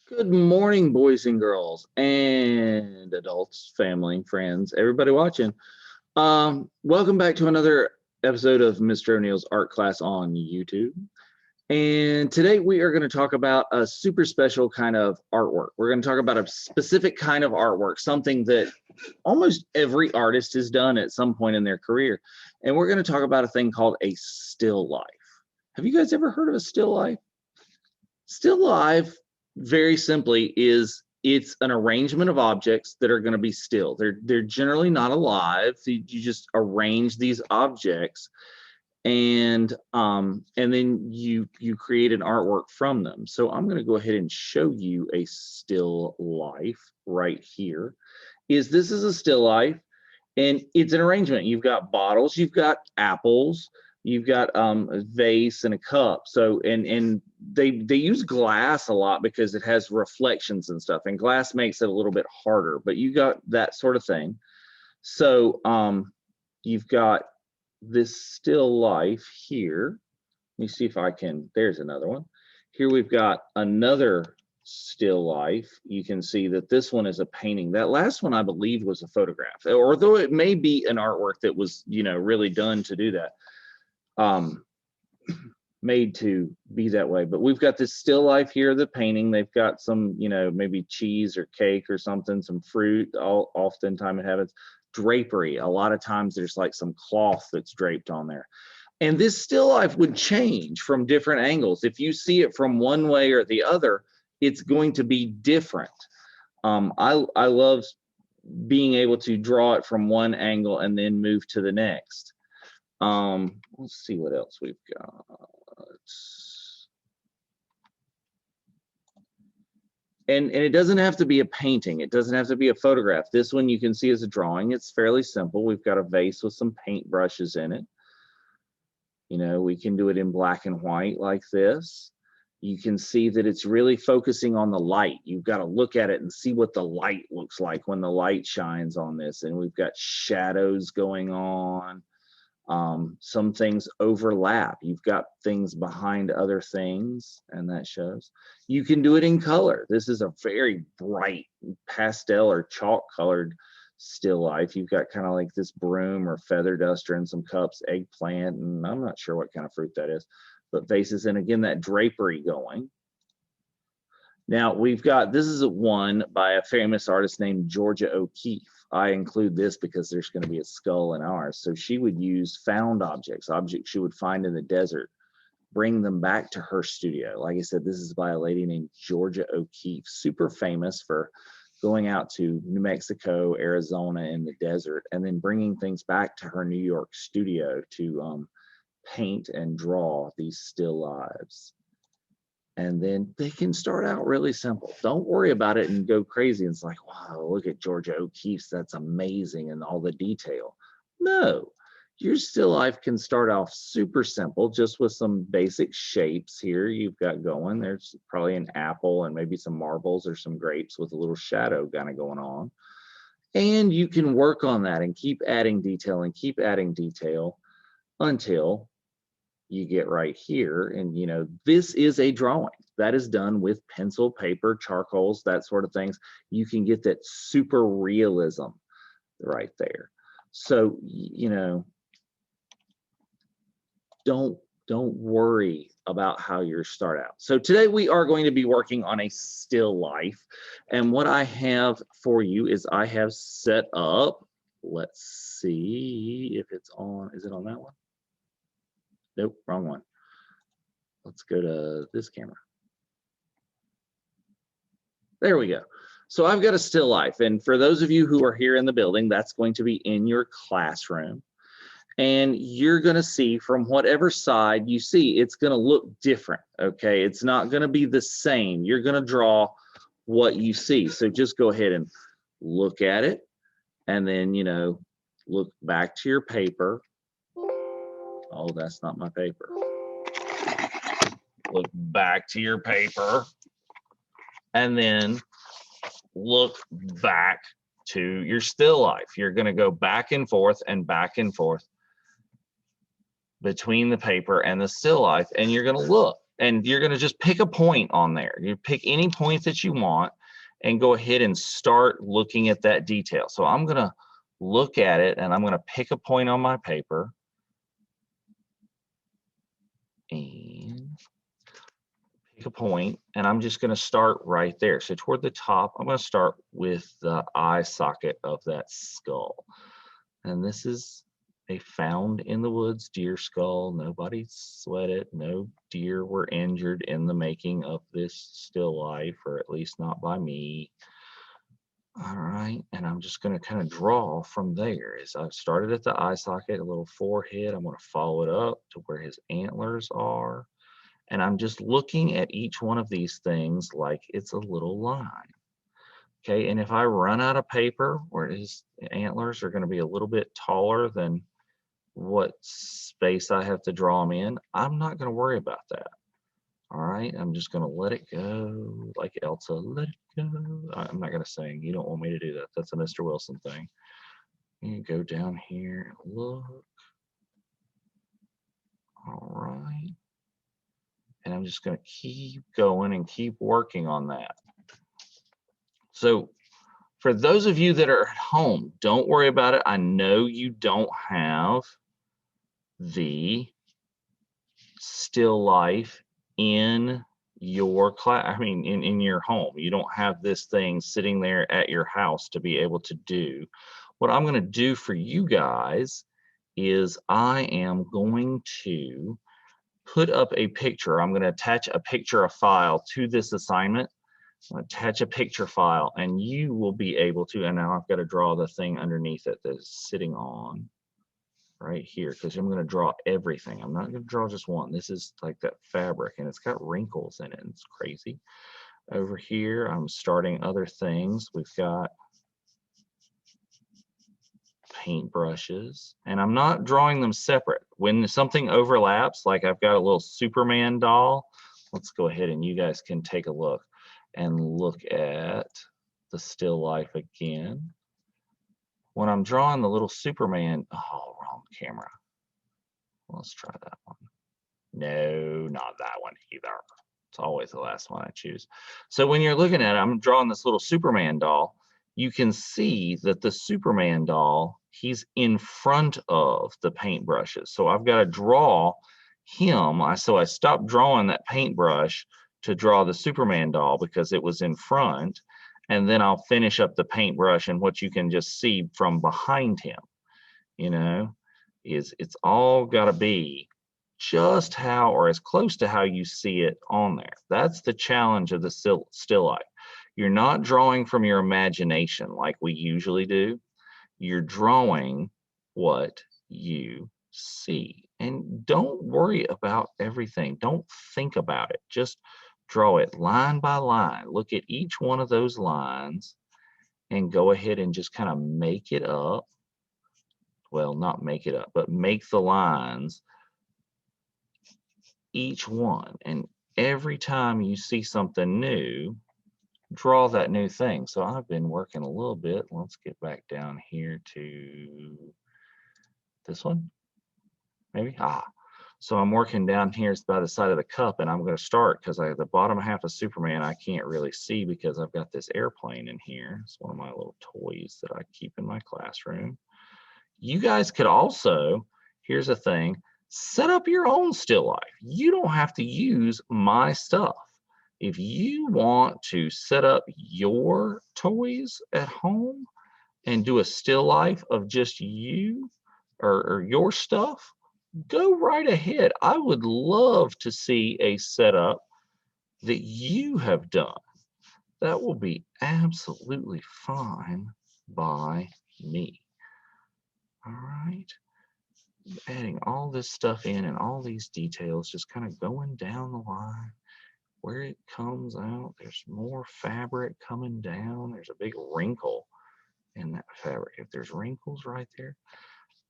Good morning, boys and girls, and adults, family, friends, everybody watching. Welcome back to another episode of Mr. O'Neill's art class on YouTube. And today we are going to talk about a super special kind of artwork. We're going to talk about a specific kind of artwork, something that almost every artist has done at some point in their career. And we're going to talk about a thing called a still life. Have you guys ever heard of a still life? Still life, very simply, it's an arrangement of objects that are going to be still. They're generally not alive. You just arrange these objects, and then you create an artwork from them. So I'm going to go ahead and show you a still life right here. This is a still life, and it's an arrangement. You've got bottles, you've got apples, you've got a vase and a cup. So and they use glass a lot because it has reflections and stuff, and glass makes it a little bit harder, but you got that sort of thing. So you've got this still life here. Let me see if I can, there's another one. Here we've got another still life. You can see that this one is a painting. That last one I believe was a photograph, or though it may be an artwork that was, really done to do that. Made to be that way. But we've got this still life here, the painting. They've got some, maybe cheese or cake or something, some fruit. Oftentimes it happens. Drapery. A lot of times there's like some cloth that's draped on there. And this still life would change from different angles. If you see it from one way or the other, it's going to be different. I love being able to draw it from one angle and then move to the next. Let's see what else we've got. And it doesn't have to be a painting. It doesn't have to be a photograph. This one you can see as a drawing. It's fairly simple. We've got a vase with some paint brushes in it. We can do it in black and white like this. You can see that it's really focusing on the light. You've got to look at it and see what the light looks like when the light shines on this. And we've got shadows going on. Some things overlap. You've got things behind other things, and that shows. You can do it in color. This is a very bright pastel or chalk colored still life. You've got kind of like this broom or feather duster and some cups, eggplant, and I'm not sure what kind of fruit that is, but vases, and again, that drapery going. Now we've got, this is one by a famous artist named Georgia O'Keeffe. I include this because there's going to be a skull in ours. So she would use found objects she would find in the desert, bring them back to her studio. Like I said, this is by a lady named Georgia O'Keeffe, super famous for going out to New Mexico, Arizona in the desert, and then bringing things back to her New York studio to paint and draw these still lives. And then they can start out really simple. Don't worry about it and go crazy. It's like, wow, look at Georgia O'Keeffe's, that's amazing, and all the detail. No, your still life can start off super simple, just with some basic shapes here you've got going. There's probably an apple and maybe some marbles or some grapes with a little shadow kind of going on. And you can work on that and keep adding detail and keep adding detail until you get right here. And this is a drawing that is done with pencil, paper, charcoals, that sort of things. You can get that super realism right there. So don't worry about how you start out. So today we are going to be working on a still life, and what I have for you is I have set up, let's see if it's on. Is it on that one? Nope, wrong one. Let's go to this camera. There we go. So I've got a still life, and for those of you who are here in the building, that's going to be in your classroom, and you're going to see from whatever side you see, it's going to look different. Okay, it's not going to be the same. You're going to draw what you see. So just go ahead and look at it, and then look back to your paper. Oh, that's not my paper. Look back to your paper, and then look back to your still life. You're going to go back and forth between the paper and the still life, and you're going to look and you're going to just pick a point on there. You pick any point that you want and go ahead and start looking at that detail. So I'm going to look at it and I'm going to pick a point on my paper and pick a point, and I'm just going to start right there. So toward the top, I'm going to start with the eye socket of that skull. And this is a found in the woods deer skull. Nobody sweat it. No deer were injured in the making of this still life, or at least not by me. All right, and I'm just going to kind of draw from there. As I've started at the eye socket, a little forehead, I'm going to follow it up to where his antlers are. And I'm just looking at each one of these things like it's a little line. Okay, and if I run out of paper where his antlers are going to be a little bit taller than what space I have to draw them in, I'm not going to worry about that. All right, I'm just going to let it go like Elsa, let it go. I'm not going to sing. You don't want me to do that. That's a Mr. Wilson thing. You go down here and look. All right. And I'm just going to keep going and keep working on that. So for those of you that are at home, don't worry about it. I know you don't have the still life in your class, I mean, in your home. You don't have this thing sitting there at your house to be able to do. What I'm going to do for you guys is I am going to put up a picture. I'm going to attach a picture of file to this assignment. Attach a picture file, and you will be able to, and now I've got to draw the thing underneath it that's sitting on right here, because I'm going to draw everything. I'm not going to draw just one. This is like that fabric, and it's got wrinkles in it, and it's crazy. Over here, I'm starting other things. We've got paint brushes, and I'm not drawing them separate. When something overlaps, like I've got a little Superman doll, let's go ahead and you guys can take a look and look at the still life again. When I'm drawing the little Superman, oh, wrong camera. Let's try that one. No, not that one either. It's always the last one I choose. So when you're looking at it, I'm drawing this little Superman doll. You can see that the Superman doll, he's in front of the paintbrushes. So I've got to draw him. So I stopped drawing that paintbrush to draw the Superman doll because it was in front. And then I'll finish up the paintbrush, and what you can just see from behind him, you know, is it's all got to be just how, or as close to how you see it on there. That's the challenge of the still life. You're not drawing from your imagination like we usually do. You're drawing what you see. And don't worry about everything. Don't think about it. Just draw it line by line. Look at each one of those lines and go ahead and just kind of make it up. Well, not make it up, but make the lines each one. And every time you see something new, draw that new thing. So I've been working a little bit. Let's get back down here to this one, maybe. So I'm working down here by the side of the cup, and I'm going to start because the bottom half of Superman I can't really see because I've got this airplane in here. It's one of my little toys that I keep in my classroom. You guys could also, here's the thing, set up your own still life. You don't have to use my stuff. If you want to set up your toys at home and do a still life of just you or your stuff, go right ahead. I would love to see a setup that you have done. That will be absolutely fine by me. All right. Adding all this stuff in and all these details, just kind of going down the line. Where it comes out, there's more fabric coming down. There's a big wrinkle in that fabric. If there's wrinkles right there,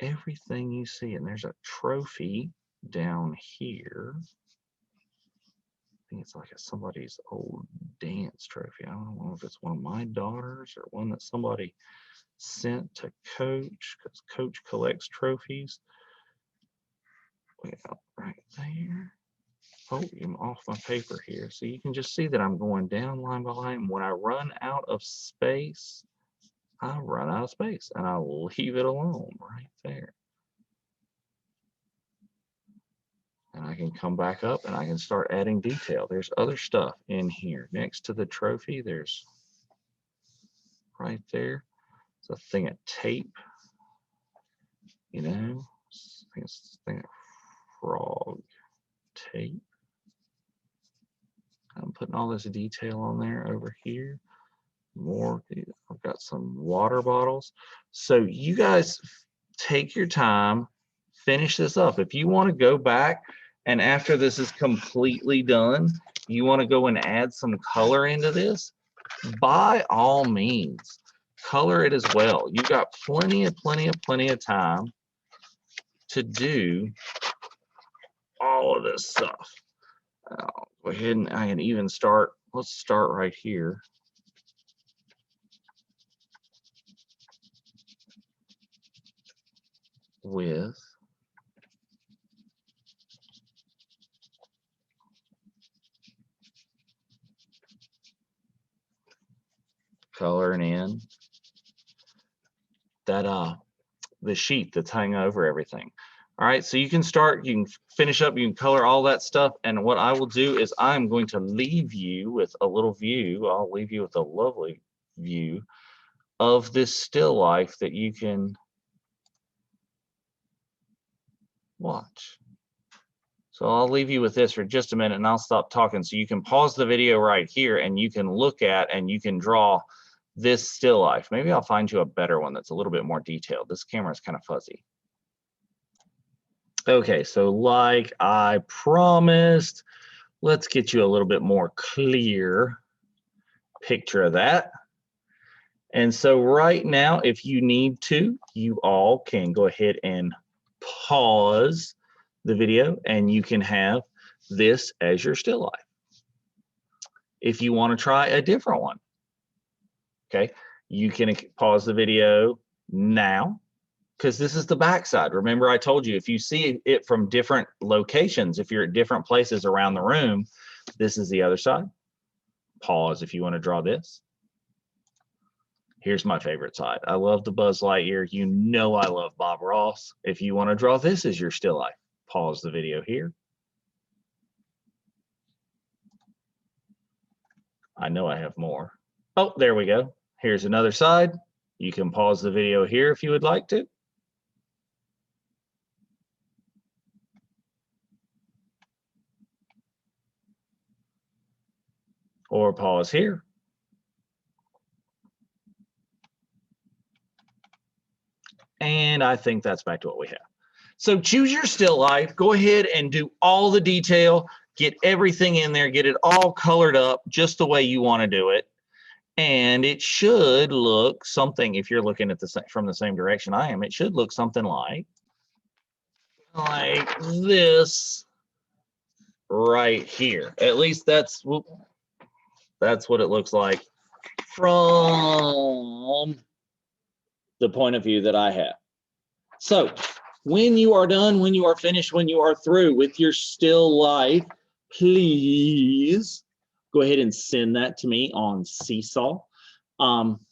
everything you see, and there's a trophy down here. I think it's like somebody's old dance trophy. I don't know if it's one of my daughters or one that somebody sent to Coach, because Coach collects trophies. Well, right there. Oh, I'm off my paper here. So you can just see that I'm going down line by line. When I run out of space, I run out of space and I leave it alone right there. And I can come back up and I can start adding detail. There's other stuff in here. Next to the trophy, there's right there. It's a thing of tape, you know, I think it's a thing of frog tape. I'm putting all this detail on there over here. More, I've got some water bottles. So you guys take your time, finish this up. If you want to go back and after this is completely done, you want to go and add some color into this, by all means, color it as well. You've got plenty of time to do all of this stuff. I'll go ahead and I can even start, let's start right here. With coloring in that the sheet that's hanging over everything. All right, so you can start, you can finish up, you can color all that stuff. And what I will do is I'm going to leave you with a little view. I'll leave you with a lovely view of this still life that you can watch. So I'll leave you with this for just a minute and I'll stop talking so you can pause the video right here and you can look at and you can draw this still life. Maybe I'll find you a better one that's a little bit more detailed. This camera is kind of fuzzy. Okay, so like I promised, let's get you a little bit more clear picture of that. And so right now, if you need to, you all can go ahead and pause the video and you can have this as your still life. If you want to try a different one, okay, you can pause the video now because this is the backside. Remember, I told you if you see it from different locations, if you're at different places around the room, this is the other side. Pause if you want to draw this. Here's my favorite side. I love the Buzz Lightyear. You know I love Bob Ross. If you want to draw this as your still life, pause the video here. I know I have more. Oh, there we go. Here's another side. You can pause the video here if you would like to. Or pause here. And I think that's back to what we have. So choose your still life. Go ahead and do all the detail. Get everything in there. Get it all colored up just the way you want to do it. And it should look something, if you're looking at the from the same direction I am, it should look something like this right here. At least that's what it looks like from the point of view that I have. So when you are done, when you are finished, when you are through with your still life, please go ahead and send that to me on Seesaw.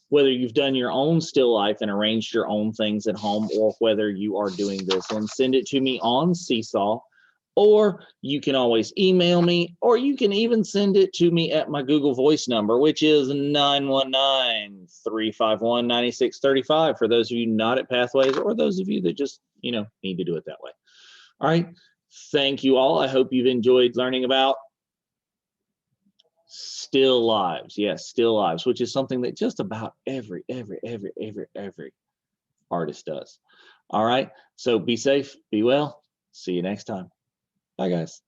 Whether you've done your own still life and arranged your own things at home, or whether you are doing this one, send it to me on Seesaw. Or you can always email me, or you can even send it to me at my Google Voice number, which is 919-351-9635 for those of you not at Pathways, or those of you that just, need to do it that way. All right. Thank you all. I hope you've enjoyed learning about still lives. Yes, still lives, which is something that just about every artist does. All right. So be safe, be well. See you next time. Bye, guys.